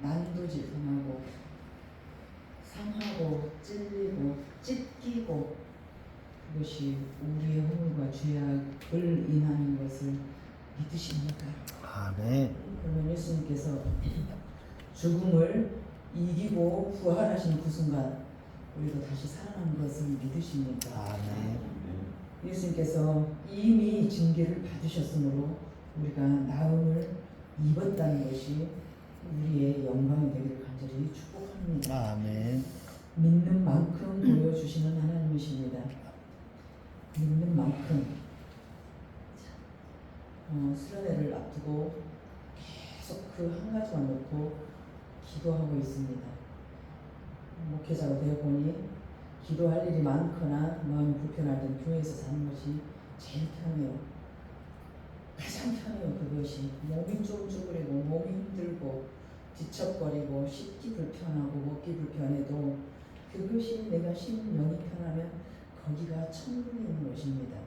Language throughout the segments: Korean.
난도질성하고 상하고 찔리고 찢기고 그것이 우리의 허물과 죄악을 인하는 것을 믿으십니까? 아멘. 그러면 예수님께서 죽음을 이기고 부활하신 그 순간 우리도 다시 살아난 것을 믿으십니까? 아멘. 예수님께서 이미 징계를 받으셨으므로 우리가 나음을 입었다는 것이 우리의 영광이 되기를 간절히 축복합니다. 아멘. 믿는 만큼 보여주시는 하나님이십니다. 믿는 만큼. 수련회를 앞두고 계속 그 한 가지만 놓고 기도하고 있습니다. 목회자가 되어보니 기도할 일이 많거나 마음이 불편할 땐 교회에서 사는 것이 제일 편해요. 가장 편해요. 그것이 몸이 좀 쭈그리고 몸이 힘들고 뒤척거리고 씻기 불편하고 먹기 불편해도 그것이 내가 심령이 편하면 거기가 천국에 있는 것입니다.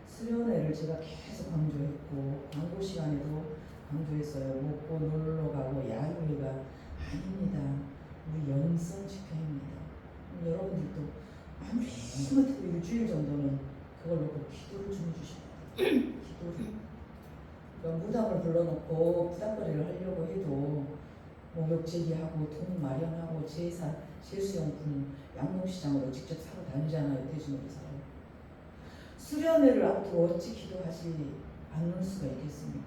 수련회를 제가 계속 강조했고 광고 시간에도 강조했어요. 먹고 놀러 가고 야유회가 아닙니다. 우리 영성 집회입니다. 여러분들도 아무리 못해도 일주일 정도는 그걸 놓고 기도를 좀 해주셔야 돼요. 기도를. 그러니까 무당을 불러놓고 부닥거리를 하려고 해도 뭐 역제기하고 돈 마련하고 제사, 세수용품 양봉시장으로 직접 사러 다니잖아요. 대중으로서. 수련회를 앞두고 어찌 기도하지 않을 수가 있겠습니까?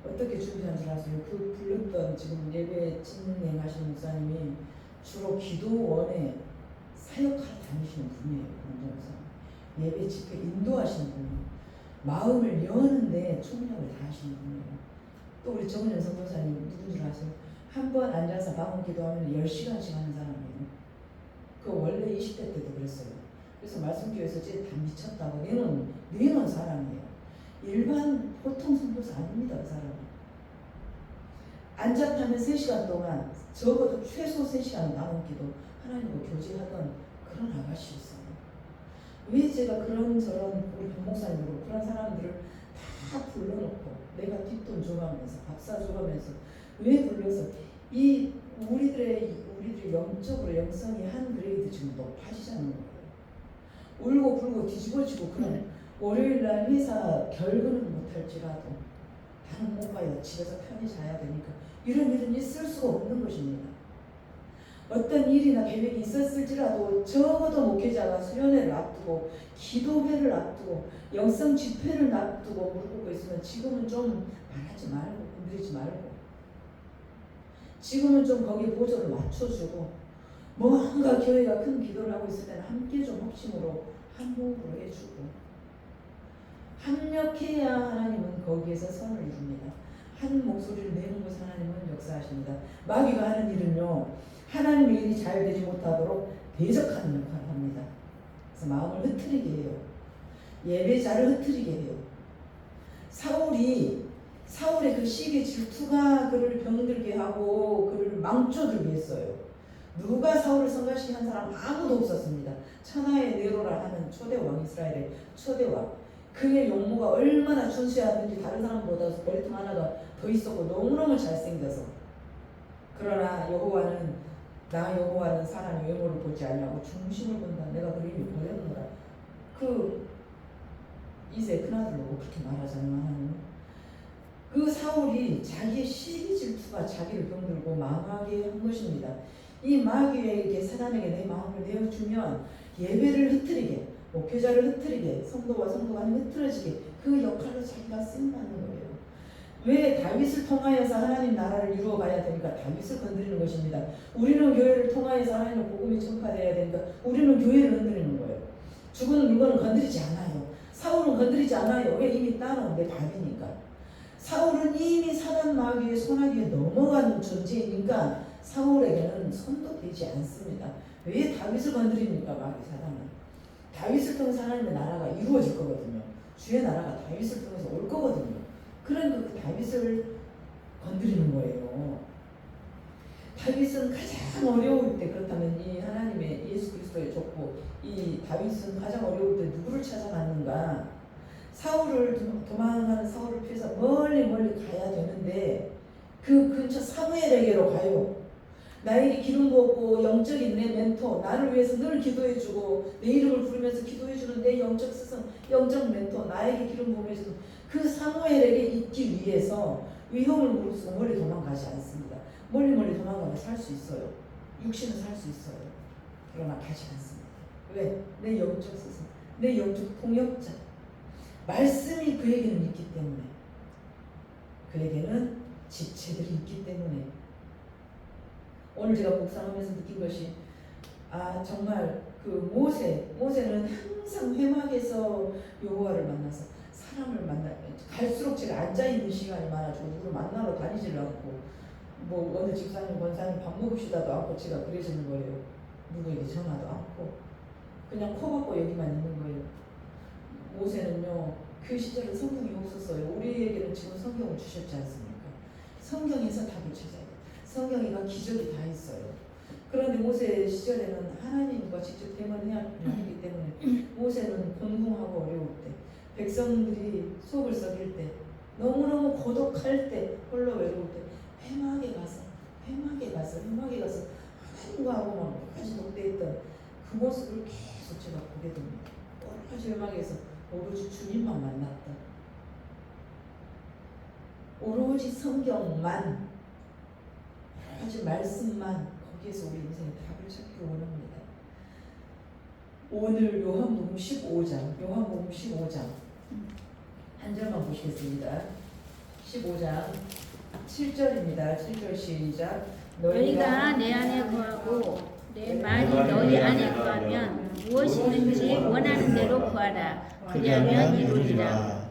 어떻게 준비한 줄 아세요? 그 불렀던 지금 예배 진행하시는 목사님이 주로 기도원에 사역하러 다니시는 분이에요. 예배 집회 인도하시는 분이에요. 마음을 여는데 총력을 다하시는 분이에요. 또 우리 정은영 선교사님 누군 줄 아세요? 한 번 앉아서 방언 기도하면 10시간씩 하는 사람이에요. 그 원래 20대 때도 그랬어요. 그래서 말씀교회에서 쟤 다 미쳤다고 내놓은 사람이에요. 일반 보통 선교사 아닙니다. 그 사람은. 앉았다면 3시간 동안 적어도 최소 3시간 방언 기도 하나님과 교제하던 그런 아가씨였어요. 왜 제가 그런저런 우리 박목사님으로 그런 사람들을 다 불러놓고 내가 뒷돈 줘가면서 밥 사줘가면서 왜 불러서 이 우리들의 영적으로 영성이 한 그레이드 지금 높아지자는 거예요. 울고 불고 뒤집어지고 그런 월요일날 회사 결근은 못할지라도 나는 못 가요. 집에서 편히 자야 되니까 이런 일은 있을 수가 없는 것입니다. 어떤 일이나 계획이 있었을지라도 적어도 목회자가 수련회를 앞두고 기도회를 앞두고 영성 집회를 앞두고 무릎 꿇고 있으면 지금은 좀 말하지 말고 건드리지 말고 지금은 좀 거기 보조를 맞춰주고 뭔가 교회가 큰 기도를 하고 있을 때는 함께 좀 합심으로 한호흡으로 해주고 합력해야 하나님은 거기에서 선을 이룹니다. 한 목소리를 내는 곳 하나님은 역사하십니다. 마귀가 하는 일은요, 하나님의 일이 잘 되지 못하도록 대적하는 역할을 합니다. 그래서 마음을 흐트리게 해요. 예배자를 흐트리게 해요. 사울의 그 시기 질투가 그를 병들게 하고 그를 망쳐들게 했어요. 누가 사울을 성가시게 한 사람 아무도 없었습니다. 천하의 네로라 하는 초대왕, 이스라엘의 초대왕. 그의 용모가 얼마나 준수하든지 다른 사람보다 머리통 하나가 더 있었고 너무너무 잘생겨서. 그러나 여호와는 사람의 외모를 보지 않냐고 중심을 본다. 내가 그 이미 보였노라. 그 이세 큰아들로 그렇게 말하잖아요. 그 사울이 자기의 시기 질투가 자기를 병들고 망하게 한 것입니다. 이 마귀에게 사단에게 내 마음을 내어주면 예배를 흐트리게, 목회자를 흐트리게, 성도와 성도가 흐트러지게 그 역할로 자기가 쓴다는 거예요. 왜 다윗을 통하여서 하나님 나라를 이루어가야 되니까 다윗을 건드리는 것입니다. 우리는 교회를 통하여서 하나님의 복음이 전파되어야 되니까 우리는 교회를 건드리는 거예요. 죽은 물건은 건드리지 않아요. 사울은 건드리지 않아요. 왜? 이미 따놓은 내 밥이니까. 사울은 이미 사단 마귀의 손아귀에 넘어간 존재이니까 사울에게는 손도 되지 않습니다. 왜 다윗을 건드립니까? 마귀 사단은. 다윗을 통해서 하나님의 나라가 이루어질 거거든요. 주의 나라가 다윗을 통해서 올 거거든요. 그러니까 그 다윗을 건드리는 거예요. 다윗은 가장 어려울 때, 그렇다면 이 하나님의 예수 그리스도의 족보, 이 다윗은 가장 어려울 때 누구를 찾아갔는가? 도망하는 사울을 피해서 멀리 가야 되는데 그 근처 사무엘에게로 가요. 나에게 기름 부었고 영적인 내 멘토, 나를 위해서 늘 기도해주고 내 이름을 부르면서 기도해주는 내 영적 스승, 영적 멘토, 나에게 기름 부어주는 그 사무엘에게 있기 위해서 위험을 무릅쓰고 멀리 도망가지 않습니다. 멀리 도망가면 살 수 있어요. 육신은 살 수 있어요. 그러나 가지 않습니다. 왜? 내 영적 스승, 내 영적 통역자, 말씀이 그에게는 있기 때문에, 그에게는 지체들이 있기 때문에. 오늘 제가 묵상하면서 느낀 것이, 정말 그 모세는 항상 회막에서 여호와를 만나서 사람을 갈수록 제가 앉아있는 시간이 많아지고 누구를 만나러 다니지를 않고, 뭐 어느 집사님 권사님 밥 먹읍시다도 않고 제가 그러시는 거예요. 누구에게 전화도 않고 그냥 코 박고 여기만 있는 거예요. 모세는요, 그 시절에 성경이 없었어요. 우리에게는 지금 성경을 주셨지 않습니까? 성경에서 답을 찾아야 돼요. 성경에가 기적이 다 있어요. 그런데 모세 시절에는 하나님과 직접 대면해야 하기 때문에 모세는 곤궁하고 어려울 때, 백성들이 속을 썩일 때, 너무너무 고독할 때, 홀로 외로울 때 회막에 가서 하나님과 하고만 끝까지 독대했던 그 모습을 계속 제가 보게 됩니다. 여러 가지 회막에서 오로지 주님만 만났다. 오로지 성경만, 여러 가지 말씀만, 거기에서 우리 인생의 답을 찾기를 원합니다. 오늘 요한복음 15장 한 절만 보시겠습니다. 15장 7절입니다. 7절 시작. 너희가 내 안에 거하고 내 말이 너희 안에 거하면 무엇이든지 원하는 대로 구하라. 그리하면 이루리라.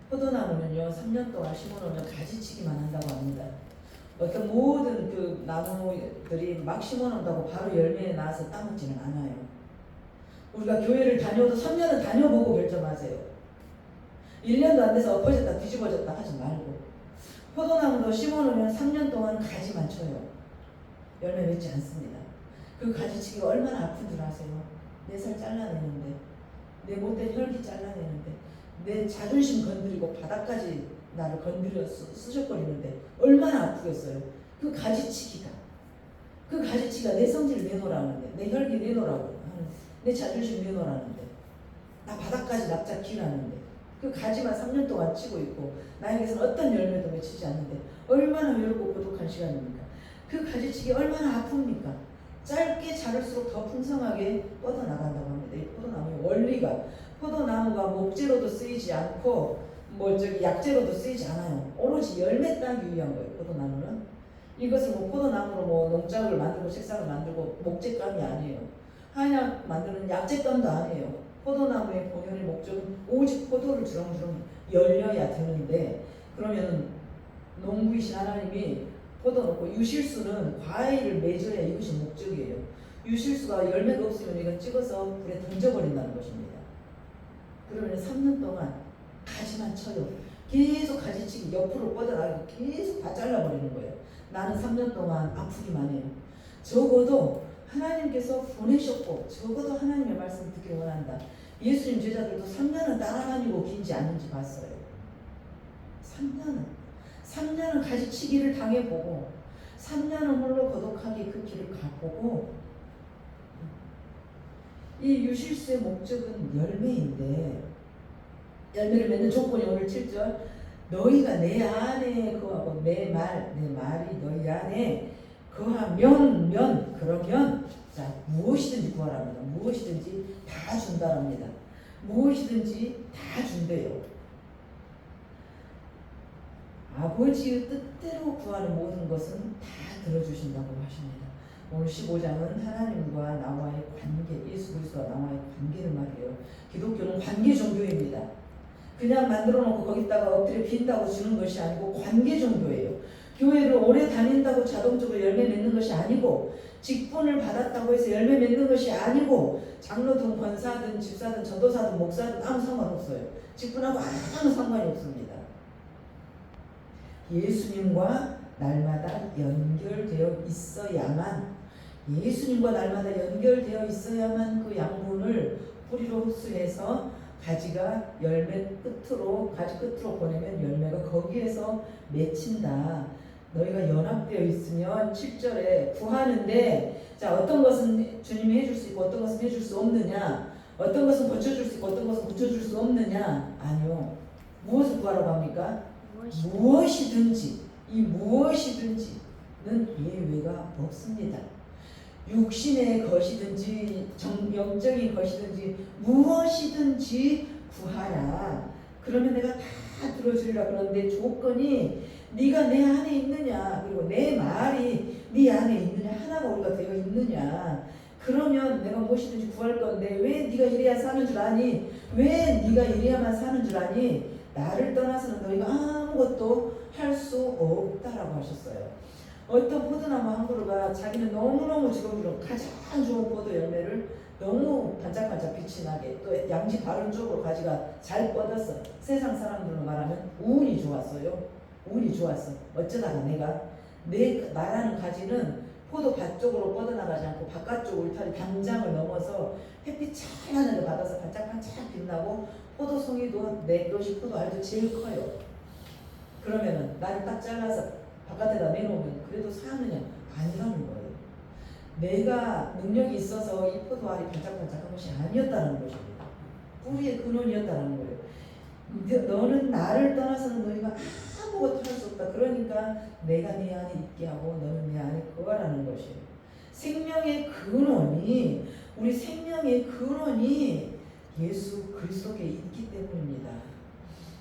포도나무는요, 3년 동안 심어놓으면 가지치기만 한다고 합니다. 어떤 모든 그 나무들이 막 심어놓는다고 바로 열매에 나와서 따먹지는 않아요. 우리가 교회를 다녀도 3년은 다녀보고 결정하세요. 1년도 안 돼서 엎어졌다 뒤집어졌다 하지 말고, 포도나무도 심어놓으면 3년 동안 가지만 쳐요. 열매 맺지 않습니다. 그 가지치기가 얼마나 아픈 줄 아세요? 내 살 잘라내는데, 내 못된 혈기 잘라내는데, 내 자존심 건드리고 바닥까지 나를 건드려 쑤셔버리는데 얼마나 아프겠어요. 그 가지치기가 내 성질을 내놓으라는데, 내 혈기 내놓으라고 하는, 내 자존심 내놓으라는데, 나 바닥까지 납작키라는데, 그 가지만 3년 동안 치고 있고 나에게서는 어떤 열매도 맺히지 않는데 얼마나 외롭고 고독한 시간입니까? 그 가지치기 얼마나 아픕니까? 짧게 자랄수록 더 풍성하게 뻗어나간다고 합니다. 이 포도나무의 원리가, 포도나무가 목재로도 쓰이지 않고 약재로도 쓰이지 않아요. 오로지 열매 따기 위한 거예요. 포도나무는 이것을 포도나무로 농작을 만들고 색상을 만들고 목재감이 아니에요. 한약 만드는 약재감도 아니에요. 포도나무의 본연의 목적은 오직 포도를 주렁주렁 열려야 되는데, 그러면 농부이신 하나님이 포도 놓고 유실수는 과일을 맺어야 이것이 목적이에요. 유실수가 열매가 없으면 이건 찍어서 불에 던져버린다는 것입니다. 그러면 3년 동안 가지만 쳐요. 계속 가지치기, 옆으로 뻗어나가고 계속 다 잘라버리는 거예요. 나는 3년 동안 아프기만 해요. 적어도 하나님께서 보내셨고, 적어도 하나님의 말씀을 듣기 원한다. 예수님 제자들도 3년은 따라다니고 긴지 않은지 봤어요. 3년은 가지치기를 당해보고, 3년은 홀로 고독하게 그 길을 가보고, 이 유실수의 목적은 열매인데, 열매를 맺는 조건이 오늘 7절, 너희가 내 안에 거하고 내 말이 너희 안에 그러면 자, 무엇이든지 구하랍니다. 무엇이든지 다 준다랍니다. 무엇이든지 다 준대요. 아버지의 뜻대로 구하는 모든 것은 다 들어주신다고 하십니다. 오늘 15장은 하나님과 나와의 관계, 예수 그리스도와 나와의 관계를 말해요. 기독교는 관계 종교입니다. 그냥 만들어 놓고 거기다가 엎드려 빈다고 주는 것이 아니고 관계 종교예요. 교회를 오래 다닌다고 자동적으로 열매 맺는 것이 아니고, 직분을 받았다고 해서 열매 맺는 것이 아니고, 장로든 권사든 집사든 전도사든 목사든 아무 상관없어요. 직분하고 아무 상관이 없습니다. 예수님과 날마다 연결되어 있어야만, 예수님과 날마다 연결되어 있어야만 그 양분을 뿌리로 흡수해서 가지가 열매 끝으로 가지 끝으로 보내면 열매가 거기에서 맺힌다. 너희가 연합되어 있으면 7절에 구하는데 자 어떤 것은 주님이 해줄 수 있고 어떤 것은 해줄 수 없느냐, 어떤 것은 고쳐줄 수 있고 어떤 것은 고쳐줄 수 없느냐. 아니요. 무엇을 구하라고 합니까? 무엇이든지 이 무엇이든지는 예외가 없습니다. 육신의 것이든지 영적인 것이든지 무엇이든지 구하라. 그러면 내가 다 들어주리라. 그런데 조건이 네가 내 안에 있느냐, 그리고 내 말이 네 안에 있느냐, 하나가 우리가 되어 있느냐. 그러면 내가 무엇이든지 구할 건데 왜 네가 이래야 사는 줄 아니? 왜 네가 이래야만 사는 줄 아니? 나를 떠나서는 너희가 아무것도 할 수 없다라고 하셨어요. 어떤 포도나무 한 그루가 자기는 너무너무 지금으로 가장 좋은 포도 열매를 너무 반짝반짝 빛이 나게 또 양지 바른 쪽으로 가지가 잘 뻗었어. 세상 사람들로 말하면 운이 좋았어요. 운이 좋았어. 어쩌다가 내가 내 말하는 가지는 포도밭 쪽으로 뻗어나가지 않고 바깥쪽 울타리 담장을 넘어서 햇빛 찬란하게 받아서 반짝반짝 빛나고 포도송이도 내 것이 포도알도 제일 커요. 그러면은 나를 딱 잘라서 바깥에다 내놓으면 그래도 사느냐? 아니라는 거예요. 내가 능력이 있어서 이 포도알이 반짝반짝한 것이 아니었다는 것입니다. 뿌리의 근원이었다는 거예요. 너는 나를 떠나서는 너희가 아무것도 할 수 없다. 그러니까 내가 네 안에 있게 하고 너는 내 안에 거하라는 것이에요. 생명의 근원이 우리 생명의 근원이 예수 그리스도께 있기 때문입니다.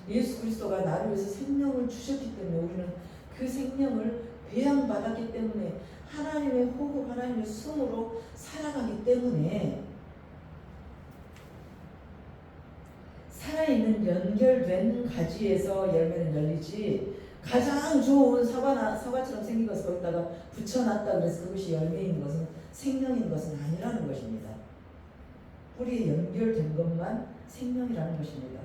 예수 그리스도가 나를 위해서 생명을 주셨기 때문에 우리는 그 생명을 배양받았기 때문에 하나님의 호흡, 하나님의 숨으로 살아가기 때문에 살아있는 연결된 가지에서 열매는 열리지 가장 좋은 사과처럼 생긴 것을 거기다가 붙여놨다 그래서 그것이 열매인 것은 생명인 것은 아니라는 것입니다. 뿌리에 연결된 것만 생명이라는 것입니다.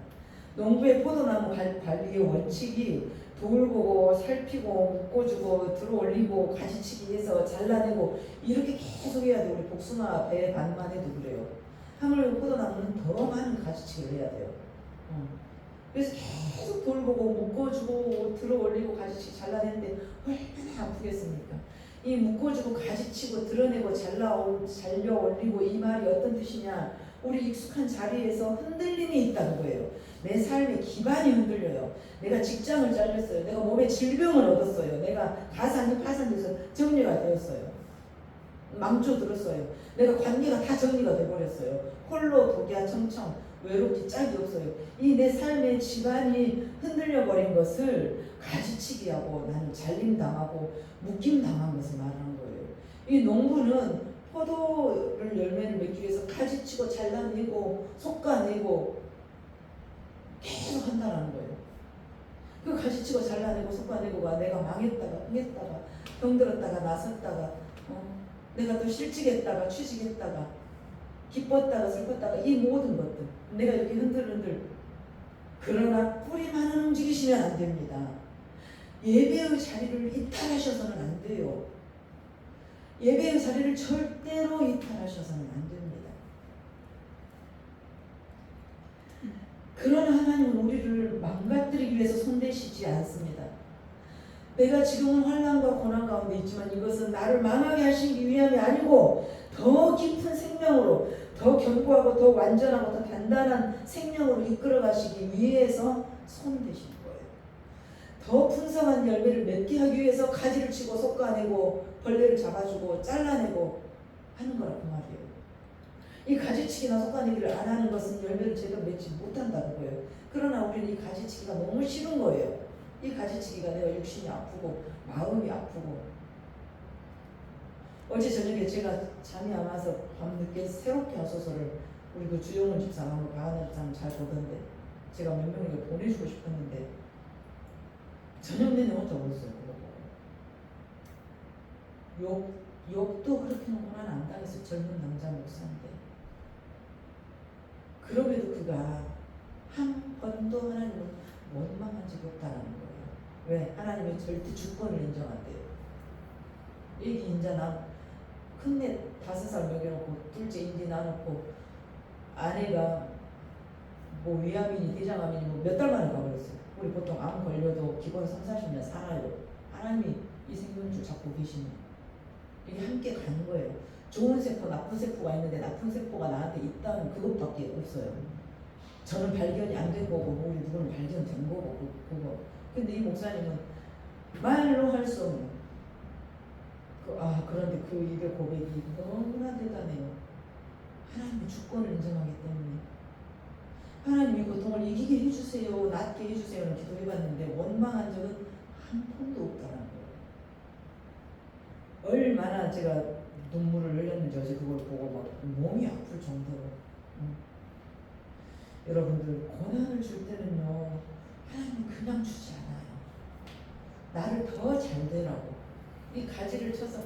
농부의 포도나무 관리의 원칙이 돌보고 살피고 묶어주고 들어올리고 가지치기 해서 잘라내고 이렇게 계속 해야 돼요. 우리 복숭아 배 반만 해도 그래요. 하물며 포도나무는 더 많은 가지치기를 해야 돼요. 그래서 계속 돌보고 묶어주고 들어올리고 가지치기 잘라내는데 얼마나 아프겠습니까? 이 묶어주고 가지치고 드러내고 잘려 올리고 이 말이 어떤 뜻이냐? 우리 익숙한 자리에서 흔들림이 있다는 거예요. 내 삶의 기반이 흔들려요. 내가 직장을 잘렸어요. 내가 몸에 질병을 얻었어요. 내가 가산이 파산돼서 정리가 되었어요. 망쳐들었어요. 내가 관계가 다 정리가 돼버렸어요. 홀로 독야 청청 외롭기 짝이 없어요. 이 내 삶의 집안이 흔들려버린 것을 가지치기하고 나는 잘림당하고 묶임당한 것을 말하는 거예요. 이 농부는 포도를 열매를 맺기 위해서 가지치고 잘라내고 솎아내고 계속 한다는 거예요. 그 가지치고 잘라내고 솎아내고가 내가 망했다가 흥했다가 병들었다가 나섰다가 내가 또 실직했다가 취직했다가 기뻤다가 슬펐다가 이 모든 것들 내가 이렇게 흔들흔들 그러나 뿌리만은 움직이시면 안 됩니다. 예배의 자리를 이탈하셔서는 안 돼요. 예배의 자리를 절대로 이탈하셔서는 안 됩니다. 그런 하나님은 우리를 망가뜨리기 위해서 손대시지 않습니다. 내가 지금은 환난과 고난 가운데 있지만 이것은 나를 망하게 하시기 위함이 아니고 더 깊은 생명으로 더 견고하고 더 완전하고 더 단단한 생명으로 이끌어 가시기 위해서 손대신 거예요. 더 풍성한 열매를 맺게 하기 위해서 가지를 치고 솎아내고 벌레를 잡아주고 잘라내고 하는 거라 그 말이에요. 이 가지치기나 솎아내기를 안 하는 것은 열매를 제대로 맺지 못한다는 거예요. 그러나 우리는 이 가지치기가 너무 싫은 거예요. 이 가지치기가 내가 육신이 아프고 마음이 아프고 어제 저녁에 제가 잠이 안 와서 밤늦게 새롭게 하소서를 우리 그 주영훈 집사하고 가하나 집사는 잘 보던데 제가 몇 명에게 보내주고 싶었는데 저녁 내내 혼자 울었어요. 욕도 그렇게는 고난 안 당했어요. 젊은 남자 목사인데 그럼에도 그가 한 번도 하나님을 원망한 적이 없다는 거예요. 왜? 하나님의 절대 주권을 인정한대요. 애기 인자 큰애 5살 먹여놓고 둘째 인디 낳아놓고 아내가 뭐 위암이니 대장암이니 뭐 몇 달 만에 가버렸어요. 우리 보통 암 걸려도 기본 3, 40년 살아요. 하나님이 이 생명줄 잡고 계시네. 이게 함께 가는 거예요. 좋은 세포, 나쁜 세포가 있는데 나쁜 세포가 나한테 있다는 그것밖에 없어요. 저는 발견이 안 된 거고 우리 누구는 발견된 거고 그거. 근데 이 목사님은 말로 할 수 없는 그런데 그 이별 고백이 너무나 대단해요. 하나님의 주권을 인정하기 때문에 하나님이 고통을 이기게 해주세요, 낫게 해주세요는 기도해봤는데 원망한 적은 한 번도 없다는 거예요. 얼마나 제가 눈물을 흘렸는지 어제 그걸 보고 막 몸이 아플 정도로. 여러분들 고난을 줄 때는요 하나님은 그냥 주지 않아요. 나를 더 잘 되라고 이 가지를 쳐서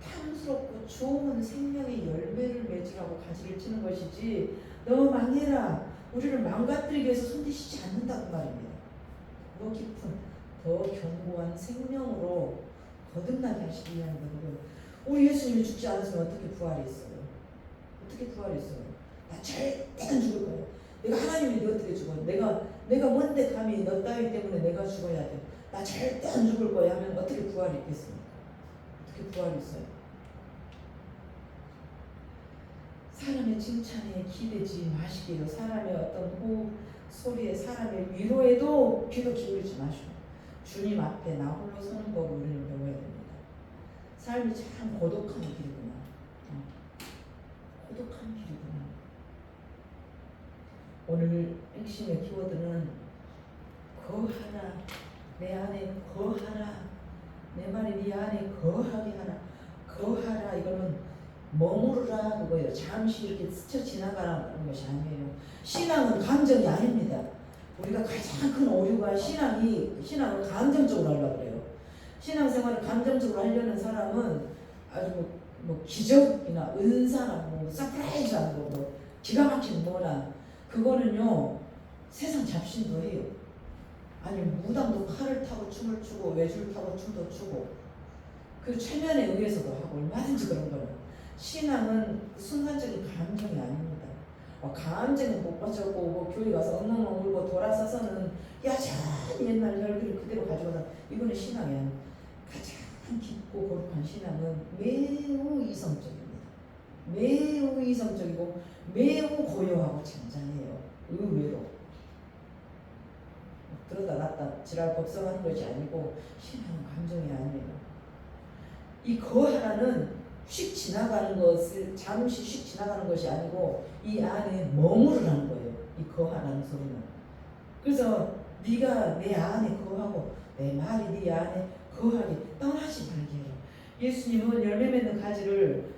탐스럽고 좋은 생명의 열매를 맺으라고 가지를 치는 것이지 너 망해라 우리를 망가뜨리기 위해서 손대시지 않는다고 말입니다. 더 깊은 더 견고한 생명으로 거듭나게 하시기 위한 거고요. 우리 예수님이 죽지 않았으면 어떻게 부활했어요? 어떻게 부활했어요? 나 절대 안 죽을 거야. 내가 하나님이 너 어떻게 죽어? 내가 뭔데 감히 너 따위 때문에 내가 죽어야 돼. 나 절대 안 죽을 거야 하면 어떻게 부활했겠습니까? 어떻게 부활했어요? 사람의 칭찬에 기대지 마시게요. 사람의 어떤 호흡 소리에 사람의 위로에도 귀도 기울이지 마시고 주님 앞에 나 홀로 서는 법을 우리는 배워야 됩니다. 삶이 참 고독한 길이구나. 고독한 길이구나. 오늘 핵심의 키워드는 거하라. 내 안에 거하라. 내 말이 네 안에 거하게 하라. 거하라 이거는 머무르라 그거예요. 잠시 이렇게 스쳐 지나가라는 것이 아니에요. 신앙은 감정이 아닙니다. 우리가 가장 큰 오류가 신앙을 감정적으로 하려고 그래요. 신앙생활을 감정적으로 하려는 사람은 아주 뭐 기적이나 은사나 뭐 서프라이즈하는 거 뭐 기가 막힌 뭐나 그거는요 세상 잡신도 해요. 아니 무당도 칼을 타고 춤을 추고 외줄 타고 춤도 추고 그 최면에 의해서도 하고 얼마든지 그런 거는 신앙은 순간적인 감정이 아닙니다. 감정은 못 빠졌고 뭐 교회 가서 엉엉엉 울고 돌아서서는 여전히 옛날 열기를 그대로 가져가다 이거는 신앙이 아니에요. 가장 깊고 거룩한 신앙은 매우 이성적입니다. 매우 이성적이고 매우 고요하고 잔잔해요. 의외로 그러다 놨다 지랄 법성하는 것이 아니고 신앙은 감정이 아니에요. 이 거하라는 휙 지나가는 것을 잠시 휙 지나가는 것이 아니고 이 안에 머무르라는 거예요. 이 거하라는 소리는. 그래서 네가 내 안에 거하고 내 말이 네 안에 거하게 떠나지 말게 해라. 예수님은 열매 맺는 가지를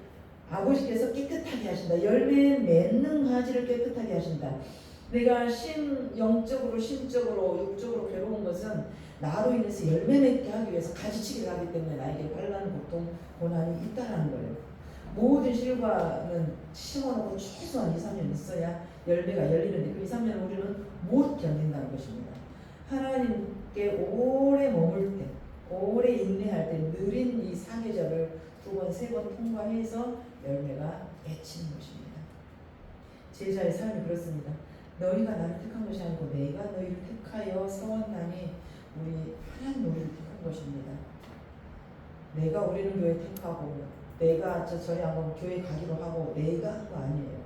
아버지께서 깨끗하게 하신다. 열매 맺는 가지를 깨끗하게 하신다. 내가 영적으로 심적으로 육적으로 괴로운 것은 나로 인해서 열매 맺게 하기 위해서 가지치기를 하기 때문에 나에게 반란 고통 고난이 있다라는 거예요. 모든 실과는 심어놓고 최소한 2, 3년 있어야 열매가 열리는데 그 2, 3년을 우리는 못 견딘다는 것입니다. 하나님께 오래 머물 때 오래 인내할 때 느린 이 사계절을 2번, 3번 통과해서 열매가 맺히는 것입니다. 제자의 삶이 그렇습니다. 너희가 나를 택한 것이 아니고 내가 너희를 택하여 세웠나니 우리 하나님 우리를 택한 것입니다. 내가 우리는 교회 택하고 내가 저희 한번 교회 가기로 하고 내가 한 거 아니에요.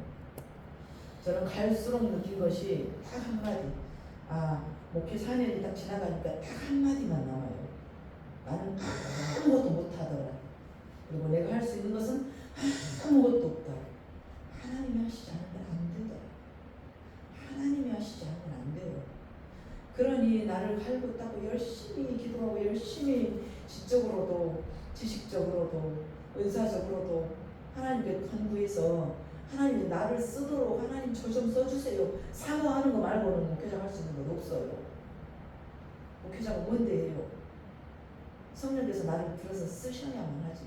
저는 갈수록 느낀 것이 딱 한마디. 목회 4년이 딱 지나가니까 딱 한마디만 나와요. 나는 아무것도 못하더라. 그리고 내가 할 수 있는 것은 아무것도 없다. 하나님이 하시지 않으면 안 되더라. 하나님이 하시지 않으면 안 돼요. 그러니 나를 갈고 닦고 열심히 기도하고 열심히 지적으로도 지식적으로도 은사적으로도 하나님께 간구해서 하나님 나를 쓰도록 하나님 저 좀 써주세요. 사모하는 거 말고는 목회장 할 수 있는 건 없어요. 목회장은 뭔데 해요? 성령께서 나를 들어서 쓰셔야만 하지.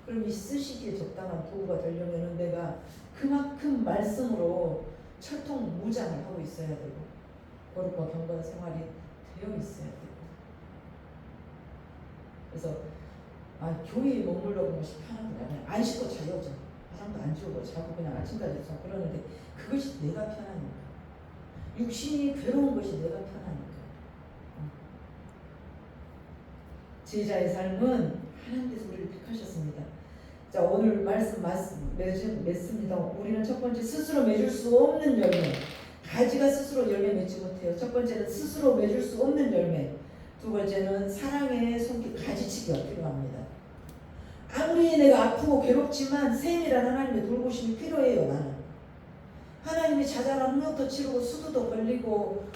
그럼 이 쓰시기에 적당한 도구가 되려면 내가 그만큼 말씀으로 철통무장을 하고 있어야 되고 거룩과 경건 생활이 되어 있어야 되고 그래서 교회에 머물러 보고 싶어하는 게 아니야. 안 씻고 자요죠. 화장도 안 지우고 자고 그냥 아침까지 자고 그러는데 그것이 내가 편하니까 육신이 괴로운 것이 내가 편하니까. 제자의 삶은 하나님께서 우리를 택하셨습니다. 자, 오늘 말씀 맺습니다. 우리는 첫 번째 스스로 맺을 수 없는 열매. 가지가 스스로 열매 맺지 못해요. 첫 번째는 스스로 맺을 수 없는 열매. 두 번째는 사랑의 손길 가지치기가 필요합니다. 아무리 내가 아프고 괴롭지만 샘이란 하나님의 돌보심이 필요해요. 나는 하나님이 자잘한 홍역도 치르고 수두도 걸리고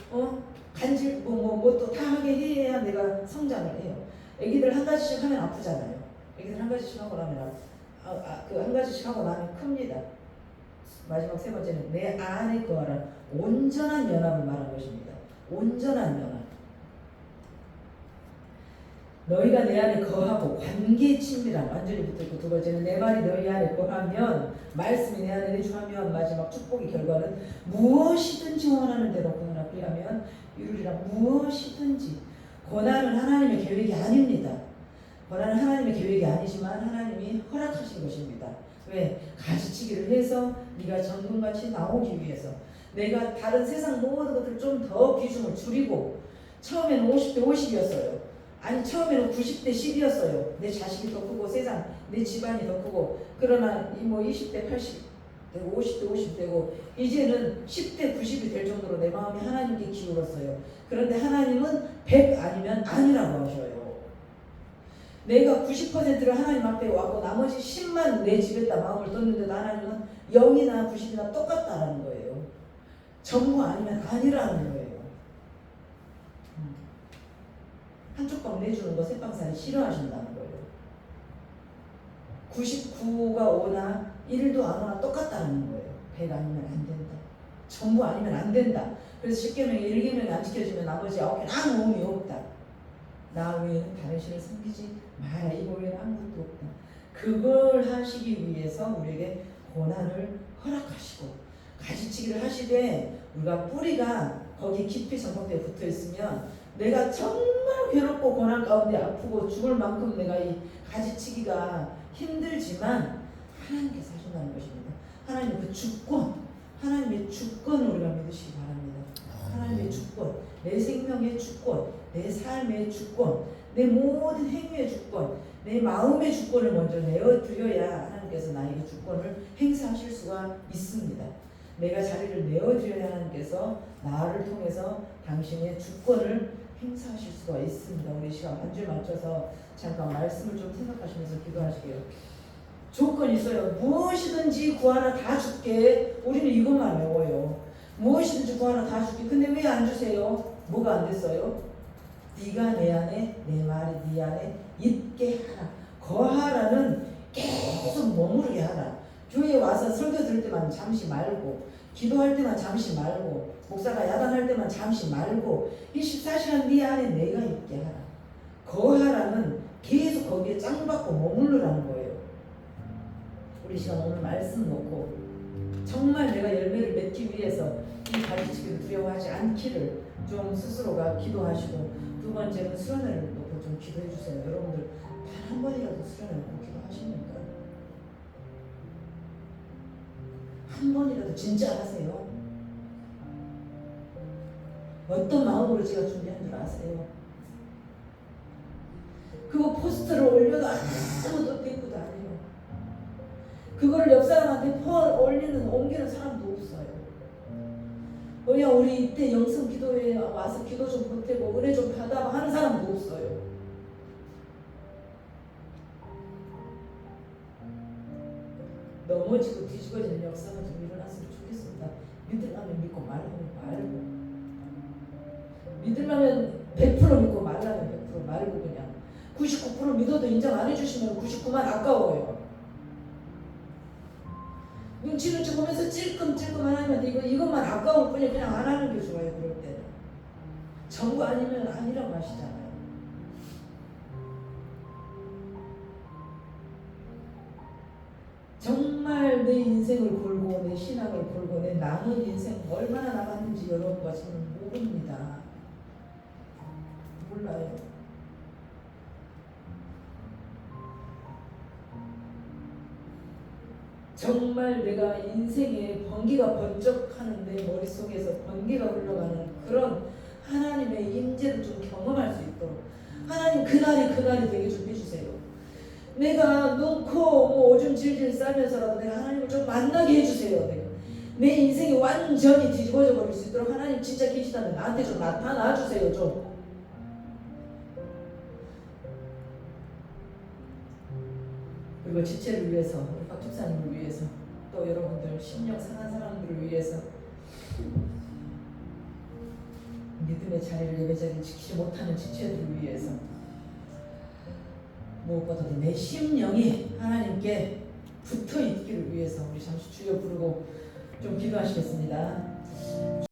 간질 뭐 또 다 하게 해야 내가 성장을 해요. 애기들 한 가지씩 하면 아프잖아요. 애기들 한 가지씩 하고 나면 그 한 가지씩 하고 나면 큽니다. 마지막 세 번째는 내 안에 거하라. 온전한 연합을 말한 것입니다. 온전한 연합. 너희가 내 안에 거하고 관계 친밀함 완전히 붙어있고, 두 번째는 내 말이 너희 안에 거하면, 말씀이 내 안에 내주하면, 마지막 축복의 결과는 무엇이든지 원하는 대로 구하라. 그리하면 이루리라. 무엇이든지. 고난은 하나님의 계획이 아닙니다. 고난은 하나님의 계획이 아니지만 하나님이 허락하신 것입니다. 왜? 가지치기를 해서 네가 전금같이 나오기 위해서. 내가 다른 세상 모든 것들 좀 더 비중을 줄이고, 처음에는 50대 50이었어요. 아니 처음에는 90대 10이었어요. 내 자식이 더 크고 세상 내 집안이 더 크고. 그러나 뭐 20대 80 되고 50대 50 되고 이제는 10대 90이 될 정도로 내 마음이 하나님께 기울었어요. 그런데 하나님은 100 아니면 아니라고 하셔요. 내가 90%를 하나님 앞에 왔고 나머지 10만 내 집에다 마음을 뒀는데도 하나님은 0이나 90이나 똑같다라는 거예요. 전부 아니면 아니라는 거예요. 한쪽 방 내주는 거 새빵살이 싫어하신다는 거예요. 99가 오나 1도 안 오나 똑같다는 거예요. 100 아니면 안 된다. 전부 아니면 안 된다. 그래서 10계명에 1계명이 안 지켜지면 나머지 9개는 아무 의미 없다. 나 외에는 다른 신을 섬기지 마라. 이거 외에는 아무것도 없다. 그걸 하시기 위해서 우리에게 고난을 허락하시고 가지치기를 하시되, 우리가 뿌리가 거기 깊이 전복대에 붙어 있으면 내가 정말 괴롭고 고난 가운데 아프고 죽을 만큼 내가 이 가지치기가 힘들지만 하나님께서 하신다는 것입니다. 하나님 그 주권, 하나님의 주권을 우리가 믿으시기 바랍니다. 하나님의 주권, 내 생명의 주권, 내 삶의 주권, 내 모든 행위의 주권, 내 마음의 주권을 먼저 내어드려야 하나님께서 나에게 주권을 행사하실 수가 있습니다. 내가 자리를 내어드려야 하나님께서 나를 통해서 당신의 주권을 행사하실 수가 있습니다. 우리 시간 한 줄 맞춰서 잠깐 말씀을 좀 생각하시면서 기도하시게요. 조건이 있어요. 무엇이든지 구하라 다 줄게. 우리는 이것만 외워요. 무엇이든지 구하라 다 줄게. 근데 왜 안 주세요? 뭐가 안 됐어요? 네가 내 안에, 내 말이 네 안에 있게 하라. 거하라는 계속 머무르게 하라. 교회에 와서 설교 들을 때만 잠시 말고, 기도할 때만 잠시 말고, 목사가 야단할 때만 잠시 말고, 24시간 네 안에 내가 있게 하라. 거하라는 계속 거기에 짱박고 머무르라는 거예요. 우리 시간 오늘 말씀 놓고 정말 내가 열매를 맺기 위해서 이 가지치기를 두려워하지 않기를 좀 스스로가 기도하시고, 두 번째는 수련회를 놓고 좀 기도해 주세요. 여러분들 단 한 번이라도 수련회 놓고 기도하십니까? 한 번이라도 진짜 하세요. 어떤 마음으로 제가 준비한 줄 아세요? 그거 포스터를 올려도 아무도 대꾸도 안 해요. 그걸 옆 사람한테 올리는, 옮기는 사람도 없어요. 그냥 우리 이때 영성 기도회에 와서 기도 좀 보태고 은혜 좀 받아 하는 사람도 없어요. 넘어지고 뒤집어지는 역사가 좀 일어났으면 좋겠습니다. 믿으려면 믿고 말하면 말고, 믿으려면 100% 믿고 말라면 100% 말고, 그냥 99% 믿어도 인정 안 해주시면 99만 아까워요. 눈치를 보면서 찔끔찔끔 하나님한테 이것만 아까울 뿐이야. 그냥 안 하는 게 좋아요. 그럴 때는 전부 아니면 아니라고 하시잖아요. 정말 내 인생을 걸고 내 신앙을 걸고 내 남은 인생 얼마나 남았는지 여러분과 저는 모릅니다. 몰라요. 정말 내가 인생에 번개가 번쩍하는 내 머릿속에서 번개가 흘러가는 그런 하나님의 임재를 좀 경험할 수 있도록 하나님 그날이 되게 좀 해주세요. 내가 눈코 뭐 오줌 질질 싸면서라도 내가 하나님을 좀 만나게 해주세요. 내 인생이 완전히 뒤집어져 버릴 수 있도록 하나님 진짜 계시다면 나한테 좀 나타나 주세요. 좀 그리고 지체를 위해서, 우리 박집사님을 위해서, 또 여러분들 심령 상한 사람들을 위해서 믿음의 자리를 예배 자리를 지키지 못하는 지체들을 위해서 무엇보다도 내 심령이 하나님께 붙어 있기를 위해서 우리 잠시 주여 부르고 좀 기도하시겠습니다.